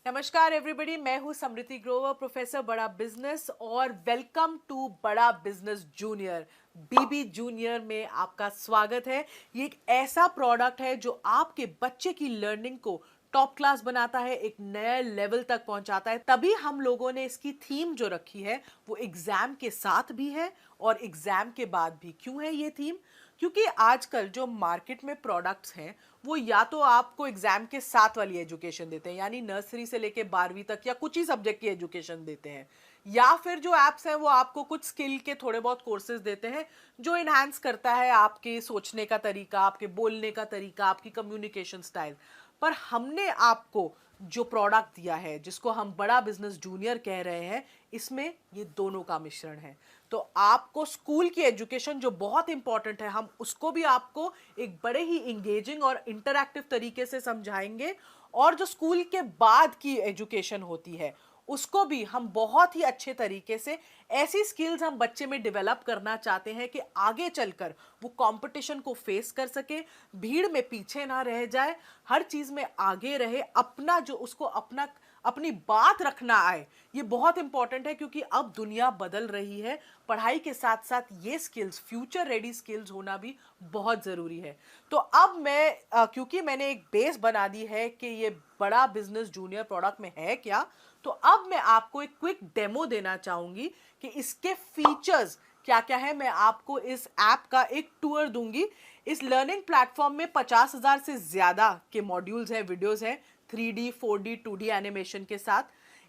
नमस्कार एवरीबॉडी, मैं हूं समृति ग्रोवर, प्रोफेसर बड़ा बिजनेस, और वेलकम टू बड़ा बिजनेस जूनियर। बीबी जूनियर में आपका स्वागत है। ये एक ऐसा प्रोडक्ट है जो आपके बच्चे की लर्निंग को टॉप क्लास बनाता है, एक नए लेवल तक पहुंचाता है। तभी हम लोगों ने इसकी थीम जो रखी है वो एग्जाम के साथ भी है और एग्जाम के बाद भी। क्यों है ये थीम? क्योंकि आजकल जो मार्केट में प्रोडक्ट्स हैं वो या तो आपको एग्जाम के साथ वाली एजुकेशन देते हैं, यानी नर्सरी से लेके 12वीं तक या कुछ ही सब्जेक्ट की एजुकेशन देते हैं, या फिर जो एप्स हैं वो आपको कुछ स्किल के थोड़े बहुत कोर्सेज देते हैं जो इनहांस करता है आपके सोचने का तरीका, आपके बोलने का तरीका, आपकी कम्युनिकेशन स्टाइल। पर हमने आपको जो प्रोडक्ट दिया है, जिसको हम बड़ा बिजनेस जूनियर कह रहे हैं, इसमें ये दोनों का मिश्रण है। तो आपको स्कूल की एजुकेशन जो बहुत इंपॉर्टेंट है, हम उसको भी आपको एक बड़े ही इंगेजिंग और इंटरैक्टिव तरीके से समझाएंगे, और जो स्कूल के बाद की एजुकेशन होती है उसको भी हम बहुत ही अच्छे तरीके से, ऐसी स्किल्स हम बच्चे में डेवलप करना चाहते हैं कि आगे चलकर वो कंपटीशन को फेस कर सके, भीड़ में पीछे ना रह जाए, हर चीज में आगे रहे, अपना जो उसको अपनी बात रखना आए। ये बहुत इंपॉर्टेंट है क्योंकि अब दुनिया बदल रही है। पढ़ाई के साथ साथ ये स्किल्स, फ्यूचर रेडी स्किल्स होना भी बहुत जरूरी है। तो अब मैं क्योंकि मैंने एक बेस बना दी है कि ये बड़ा बिजनेस जूनियर प्रोडक्ट में है क्या, तो अब मैं आपको एक क्विक डेमो देना चाहूंगी कि इसके फीचर्स क्या क्या है। मैं आपको इस ऐप का एक टूर दूंगी। इस लर्निंग प्लेटफॉर्म में 50,000 से ज्यादा के मॉड्यूल्स हैं, वीडियोस हैं, 3D 4D 2D एनिमेशन के साथ।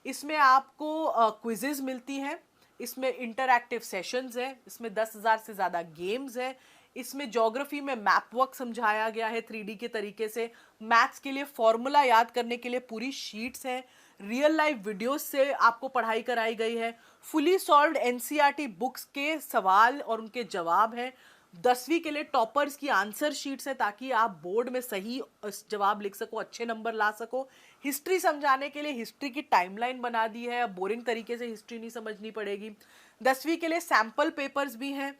इसमें आपको क्विजेज मिलती हैं, इसमें इंटरैक्टिव सेशंस हैं, इसमें 10,000 से ज़्यादा गेम्स हैं, इसमें ज्योग्राफी में मैप वर्क समझाया गया है 3D के तरीके से, मैथ्स के लिए फॉर्मूला याद करने के लिए पूरी शीट्स हैं, रियल लाइफ वीडियोस से आपको पढ़ाई कराई गई है, फुली सॉल्व्ड एनसीईआरटी बुक्स के सवाल और उनके जवाब हैं, 10वीं के लिए टॉपर्स की आंसर शीट्स है ताकि आप बोर्ड में सही जवाब लिख सको, अच्छे नंबर ला सको। हिस्ट्री समझाने के लिए हिस्ट्री की टाइमलाइन बना दी है, अब बोरिंग तरीके से हिस्ट्री नहीं समझनी पड़ेगी। 10वीं के लिए सैंपल पेपर्स भी हैं,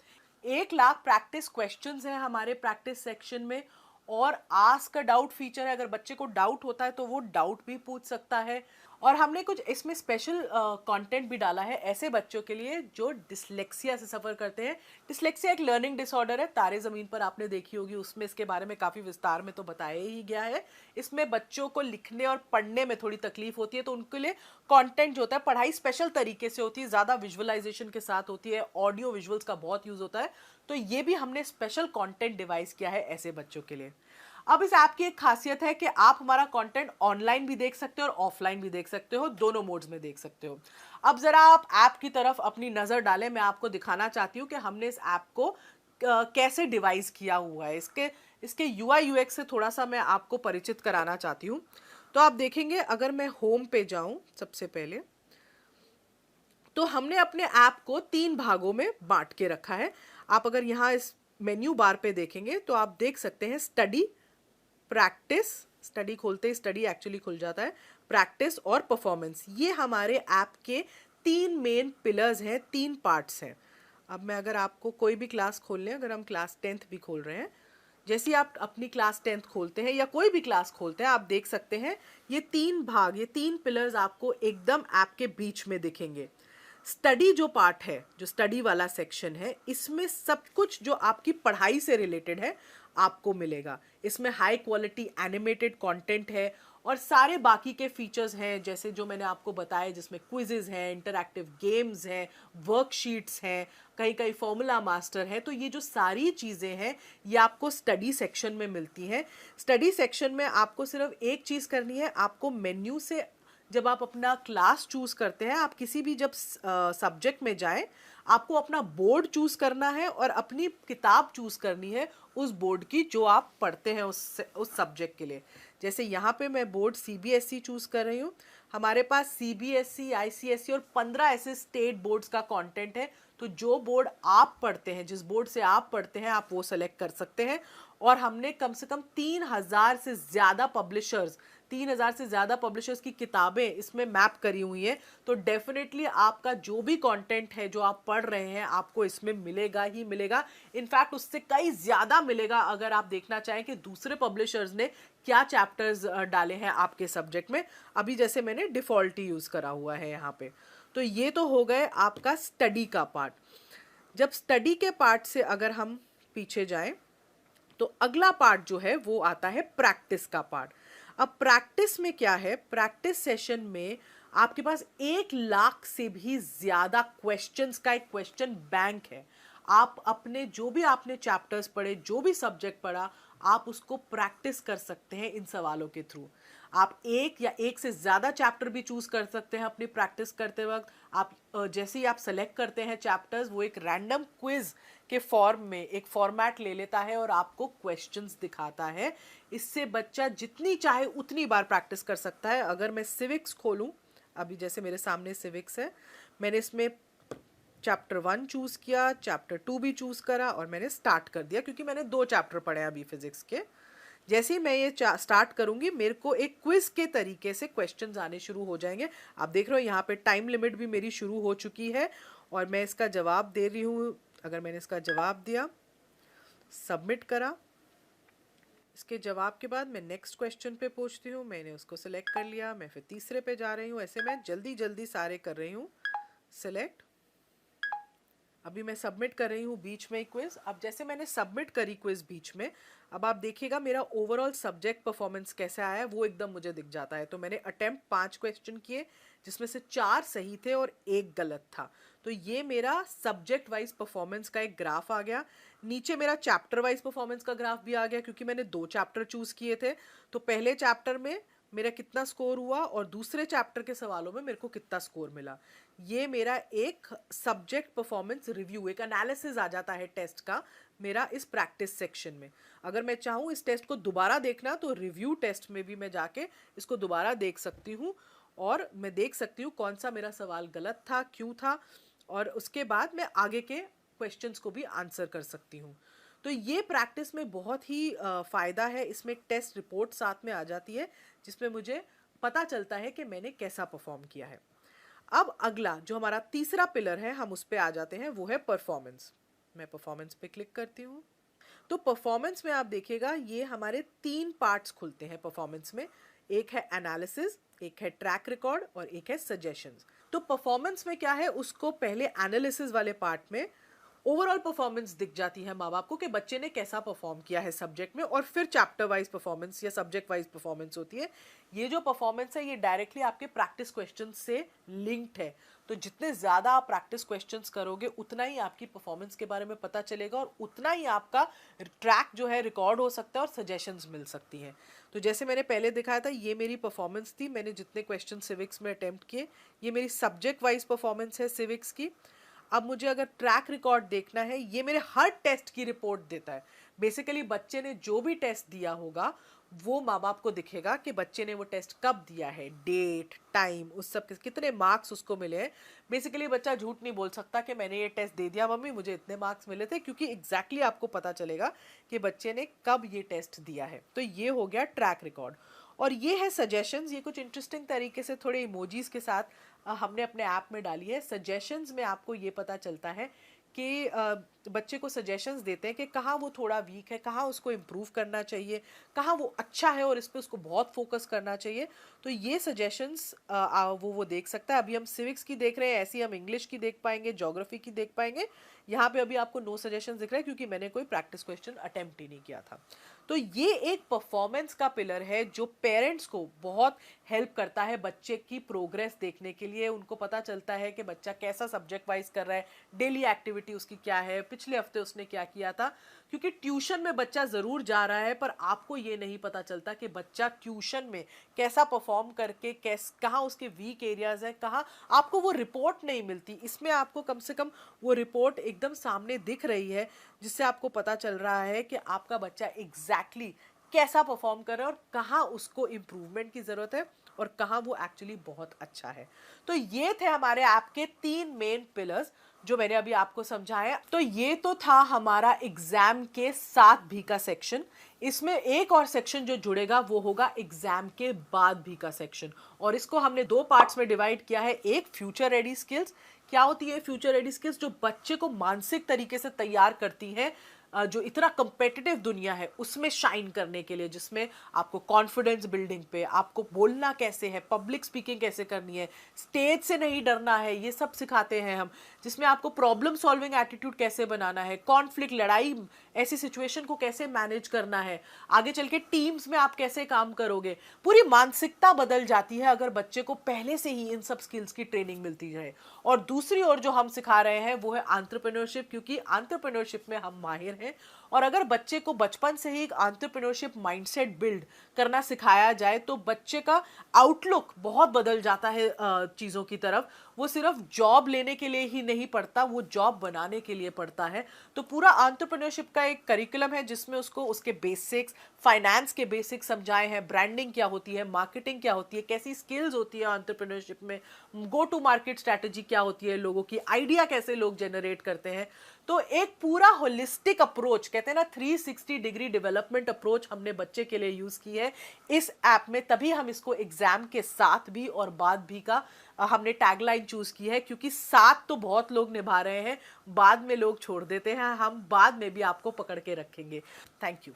1 लाख प्रैक्टिस क्वेश्चंस हैं हमारे प्रैक्टिस सेक्शन में, और आस्क अ डाउट फीचर है। अगर बच्चे को डाउट होता है तो वो डाउट भी पूछ सकता है। और हमने कुछ इसमें स्पेशल कंटेंट भी डाला है ऐसे बच्चों के लिए जो डिसलेक्सिया से सफ़र करते हैं। डिसलेक्सिया एक लर्निंग डिसऑर्डर है, तारे ज़मीन पर आपने देखी होगी, उसमें इसके बारे में काफ़ी विस्तार में तो बताया ही गया है। इसमें बच्चों को लिखने और पढ़ने में थोड़ी तकलीफ होती है, तो उनके लिए कंटेंट जो होता है, पढ़ाई स्पेशल तरीके से होती है, ज़्यादा विजुअलाइजेशन के साथ होती है, ऑडियो विजुअल्स का बहुत यूज़ होता है। तो ये भी हमने स्पेशल कंटेंट डिवाइस किया है ऐसे बच्चों के लिए। अब इस ऐप की एक खासियत है कि आप हमारा कंटेंट ऑनलाइन भी देख सकते हो और ऑफलाइन भी देख सकते हो, दोनों मोड्स में देख सकते हो। अब जरा आप ऐप की तरफ अपनी नजर डालें, मैं आपको दिखाना चाहती हूँ कि हमने इस ऐप को कैसे डिवाइस किया हुआ है। इसके इसके यूआई यूएक्स से थोड़ा सा मैं आपको परिचित कराना चाहती हूँ। तो आप देखेंगे, अगर मैं होम पे जाऊं सबसे पहले, तो हमने अपने ऐप को 3 भागों में बांट के रखा है। आप अगर यहाँ इस मेन्यू बार पे देखेंगे तो आप देख सकते हैं स्टडी, प्रैक्टिस, स्टडी खोलते ही स्टडी एक्चुअली खुल जाता है, प्रैक्टिस और परफॉर्मेंस। ये हमारे ऐप के 3 मेन पिलर्स हैं, 3 पार्ट्स हैं। अब मैं अगर आपको कोई भी क्लास खोल लें, अगर हम क्लास 10th भी खोल रहे हैं, जैसे ही आप अपनी क्लास 10th खोलते हैं या कोई भी क्लास खोलते हैं, आप देख सकते हैं ये 3 भाग, ये 3 पिलर्स आपको एकदम ऐप के बीच में दिखेंगे। स्टडी जो पार्ट है, जो स्टडी वाला सेक्शन है, इसमें सब कुछ जो आपकी पढ़ाई से रिलेटेड है आपको मिलेगा। इसमें हाई क्वालिटी एनिमेटेड कंटेंट है और सारे बाकी के फीचर्स हैं, जैसे जो मैंने आपको बताया, जिसमें क्विजेज हैं, इंटरैक्टिव गेम्स हैं, वर्कशीट्स हैं, कहीं कहीं फॉर्मूला मास्टर है। तो ये जो सारी चीज़ें हैं ये आपको स्टडी सेक्शन में मिलती हैं। स्टडी सेक्शन में आपको सिर्फ एक चीज़ करनी है, आपको मेन्यू से जब आप अपना क्लास चूज करते हैं, आप किसी भी जब सब्जेक्ट में जाएं, आपको अपना बोर्ड चूज करना है और अपनी किताब चूज करनी है उस बोर्ड की जो आप पढ़ते हैं उस सब्जेक्ट के लिए। जैसे यहाँ पे मैं बोर्ड सीबीएसई चूज कर रही हूँ। हमारे पास सीबीएसई, आईसीएसई और 15 ऐसे स्टेट बोर्ड्स का कंटेंट है। तो जो बोर्ड आप पढ़ते हैं, जिस बोर्ड से आप पढ़ते हैं, आप वो सेलेक्ट कर सकते हैं। और हमने कम से कम 3,000 से ज़्यादा पब्लिशर्स, 3000 से ज़्यादा पब्लिशर्स की किताबें इसमें मैप करी हुई हैं, तो डेफिनेटली आपका जो भी कंटेंट है जो आप पढ़ रहे हैं आपको इसमें मिलेगा ही मिलेगा। इनफैक्ट उससे कई ज़्यादा मिलेगा अगर आप देखना चाहें कि दूसरे पब्लिशर्स ने क्या चैप्टर्स डाले हैं आपके सब्जेक्ट में। अभी जैसे मैंने डिफ़ॉल्ट ही यूज़ करा हुआ है यहाँ पे। तो ये तो हो गए आपका स्टडी का पार्ट। जब स्टडी के पार्ट से अगर हम पीछे जाएं तो अगला पार्ट जो है वो आता है प्रैक्टिस का पार्ट। अब प्रैक्टिस में क्या है, प्रैक्टिस सेशन में आपके पास 1 लाख से भी ज्यादा क्वेश्चंस का एक क्वेश्चन बैंक है। आप अपने जो भी आपने चैप्टर्स पढ़े, जो भी सब्जेक्ट पढ़ा, आप उसको प्रैक्टिस कर सकते हैं इन सवालों के थ्रू। आप एक या एक से ज़्यादा चैप्टर भी चूज़ कर सकते हैं अपनी प्रैक्टिस करते वक्त। आप जैसे ही आप सेलेक्ट करते हैं चैप्टर्स, वो एक रैंडम क्विज के फॉर्म में एक फॉर्मेट ले लेता है और आपको क्वेश्चंस दिखाता है। इससे बच्चा जितनी चाहे उतनी बार प्रैक्टिस कर सकता है। अगर मैं सिविक्स खोलूं, अभी जैसे मेरे सामने सिविक्स है, मैंने इसमें चैप्टर 1 चूज़ किया, चैप्टर 2 भी चूज़ करा और मैंने स्टार्ट कर दिया क्योंकि मैंने 2 चैप्टर पढ़े हैं अभी फिजिक्स के। जैसे ही मैं ये स्टार्ट करूंगी मेरे को एक क्विज के तरीके से क्वेश्चंस आने शुरू हो जाएंगे। आप देख रहे हो यहाँ पे टाइम लिमिट भी मेरी शुरू हो चुकी है और मैं इसका जवाब दे रही हूँ। अगर मैंने इसका जवाब दिया, सबमिट करा, इसके जवाब के बाद मैं नेक्स्ट क्वेश्चन पे पहुँचती हूँ। मैंने उसको सिलेक्ट कर लिया, मैं फिर तीसरे पे जा रही हूँ। ऐसे मैं जल्दी जल्दी सारे कर रही हूँ सिलेक्ट। अभी मैं सबमिट कर रही हूँ बीच में क्विज। अब जैसे मैंने सबमिट करी क्विज बीच में, अब आप देखिएगा मेरा ओवरऑल सब्जेक्ट परफॉर्मेंस कैसा आया है वो एकदम मुझे दिख जाता है। तो मैंने अटेम्प्ट 5 क्वेश्चन किए जिसमें से 4 सही थे और 1 गलत था। तो ये मेरा सब्जेक्ट वाइज परफॉर्मेंस का एक ग्राफ आ गया। नीचे मेरा चैप्टर वाइज परफॉर्मेंस का ग्राफ भी आ गया क्योंकि मैंने 2 चैप्टर चूज किए थे। तो पहले चैप्टर में मेरा कितना स्कोर हुआ और दूसरे चैप्टर के सवालों में मेरे को कितना स्कोर मिला। ये मेरा एक सब्जेक्ट परफॉर्मेंस रिव्यू, एक एनालिसिस आ जाता है टेस्ट का मेरा इस प्रैक्टिस सेक्शन में। अगर मैं चाहूँ इस टेस्ट को दोबारा देखना तो रिव्यू टेस्ट में भी मैं जाके इसको दोबारा देख सकती हूँ और मैं देख सकती हूँ कौन सा मेरा सवाल गलत था, क्यों था, और उसके बाद मैं आगे के क्वेश्चंस को भी आंसर कर सकती हूँ। तो ये प्रैक्टिस में बहुत ही फ़ायदा है। इसमें एक टेस्ट रिपोर्ट साथ में आ जाती है जिसमें मुझे पता चलता है कि मैंने कैसा परफॉर्म किया है। अब अगला जो हमारा तीसरा पिलर है, हम उस पे आ जाते हैं, वो है परफॉर्मेंस। मैं परफॉर्मेंस पे क्लिक करती हूँ। तो परफॉर्मेंस में आप देखिएगा ये हमारे 3 पार्ट्स खुलते हैं परफॉर्मेंस में। एक है एनालिसिस, एक है ट्रैक रिकॉर्ड और एक है सजेशंस। तो परफॉर्मेंस में क्या है, उसको पहले एनालिसिस वाले पार्ट में ओवरऑल परफॉर्मेंस दिख जाती है माँ बाप को कि बच्चे ने कैसा परफॉर्म किया है सब्जेक्ट में, और फिर चैप्टर वाइज परफॉर्मेंस या सब्जेक्ट वाइज परफॉर्मेंस होती है। ये जो परफॉर्मेंस है ये डायरेक्टली आपके प्रैक्टिस क्वेश्चन से लिंक्ड है। तो जितने ज़्यादा आप प्रैक्टिस क्वेश्चंस करोगे उतना ही आपकी परफॉर्मेंस के बारे में पता चलेगा और उतना ही आपका ट्रैक जो है रिकॉर्ड हो सकता है और सजेशंस मिल सकती हैं। तो जैसे मैंने पहले दिखाया था ये मेरी परफॉर्मेंस थी, मैंने जितने क्वेश्चन सिविक्स में अटेम्प्ट किए। ये मेरी सब्जेक्ट वाइज परफॉर्मेंस है सिविक्स की। अब मुझे अगर ट्रैक रिकॉर्ड देखना है, ये मेरे हर टेस्ट की रिपोर्ट देता है। बेसिकली बच्चे ने जो भी टेस्ट दिया होगा वो माँ बाप को दिखेगा कि बच्चे ने वो टेस्ट कब दिया है, डेट, टाइम, उस सब कितने मार्क्स उसको मिले हैं। बेसिकली बच्चा झूठ नहीं बोल सकता कि मैंने ये टेस्ट दे दिया मम्मी, मुझे इतने मार्क्स मिले थे, क्योंकि एग्जैक्टली आपको पता चलेगा कि बच्चे ने कब ये टेस्ट दिया है। तो ये हो गया ट्रैक रिकॉर्ड। और ये है सजेशंस। ये कुछ इंटरेस्टिंग तरीके से थोड़े इमोजीज के साथ हमने अपने ऐप में डाली है। सजेशंस में आपको ये पता चलता है कि बच्चे को सजेशंस देते हैं कि कहाँ वो थोड़ा वीक है, कहाँ उसको इम्प्रूव करना चाहिए, कहाँ वो अच्छा है और इस पे उसको बहुत फोकस करना चाहिए। तो ये सजेशंस वो देख सकता है। अभी हम सिविक्स की देख रहे हैं, ऐसे ही हम इंग्लिश की देख पाएंगे, ज्योग्राफी की देख पाएंगे। यहाँ पे अभी आपको नो सजेशंस दिख रहा है क्योंकि मैंने कोई प्रैक्टिस क्वेश्चन अटेम्प्ट ही नहीं किया था। तो ये एक परफॉर्मेंस का पिलर है जो पेरेंट्स को बहुत हेल्प करता है बच्चे की प्रोग्रेस देखने के लिए। उनको पता चलता है कि बच्चा कैसा सब्जेक्ट वाइज कर रहा है, डेली एक्टिविटी उसकी क्या है, पिछले हफ्ते उसने क्या किया था। क्योंकि ट्यूशन में बच्चा ज़रूर जा रहा है पर आपको ये नहीं पता चलता कि बच्चा ट्यूशन में कैसा परफॉर्म करके कहाँ उसके वीक एरियाज है, कहाँ आपको वो रिपोर्ट नहीं मिलती। इसमें आपको कम से कम वो रिपोर्ट एकदम सामने दिख रही है जिससे आपको पता चल रहा है कि आपका बच्चा एग्जैक्टली कैसा परफॉर्म कर रहा है और कहाँ उसको इम्प्रूवमेंट की ज़रूरत है और कहाँ वो एक्चुअली बहुत अच्छा है। तो ये थे हमारे ऐप के 3 मेन पिलर्स जो मैंने अभी आपको समझाया। तो ये तो था हमारा एग्जाम के साथ भी का सेक्शन। इसमें एक और सेक्शन जो जुड़ेगा वो होगा एग्जाम के बाद भी का सेक्शन, और इसको हमने 2 पार्ट्स में डिवाइड किया है। एक फ्यूचर रेडी स्किल्स, क्या होती है फ्यूचर रेडी स्किल्स, जो बच्चे को मानसिक तरीके से तैयार करती हैं जो इतना कंपेटिटिव दुनिया है उसमें शाइन करने के लिए, जिसमें आपको कॉन्फिडेंस बिल्डिंग पे, आपको बोलना कैसे है, पब्लिक स्पीकिंग कैसे करनी है, स्टेज से नहीं डरना है, ये सब सिखाते हैं हम। जिसमें आपको प्रॉब्लम सॉल्विंग एटीट्यूड कैसे बनाना है, कॉन्फ्लिक्ट, लड़ाई, ऐसी सिचुएशन को कैसे मैनेज करना है, आगे चल के टीम्स में आप कैसे काम करोगे। पूरी मानसिकता बदल जाती है अगर बच्चे को पहले से ही इन सब स्किल्स की ट्रेनिंग मिलती जाए। और दूसरी ओर जो हम सिखा रहे हैं वो है एंटरप्रेन्योरशिप, क्योंकि एंटरप्रेन्योरशिप में हम माहिर हैं। और अगर बच्चे को बचपन से ही एक एंटरप्रेन्योरशिप माइंडसेट बिल्ड करना सिखाया जाए तो बच्चे का आउटलुक बहुत बदल जाता है चीज़ों की तरफ। वो सिर्फ जॉब लेने के लिए ही नहीं पढ़ता, वो जॉब बनाने के लिए पढ़ता है। तो पूरा एंटरप्रेन्योरशिप का एक करिकुलम है जिसमें उसको उसके बेसिक्स, फाइनेंस के बेसिक्स समझाए हैं, ब्रांडिंग क्या होती है, मार्केटिंग क्या होती है, कैसी स्किल्स होती है एंटरप्रेन्योरशिप में, गो टू मार्केट स्ट्रैटेजी क्या होती है, लोगों की आइडिया कैसे लोग जनरेट करते हैं। तो एक पूरा होलिस्टिक अप्रोच, कहते हैं ना 360 डिग्री डेवलपमेंट अप्रोच, हमने बच्चे के लिए यूज की है इस ऐप में। तभी हम इसको एग्जाम के साथ भी और बाद भी का हमने टैगलाइन चूज की है, क्योंकि साथ तो बहुत लोग निभा रहे हैं, बाद में लोग छोड़ देते हैं, हम बाद में भी आपको पकड़ के रखेंगे। Thank you.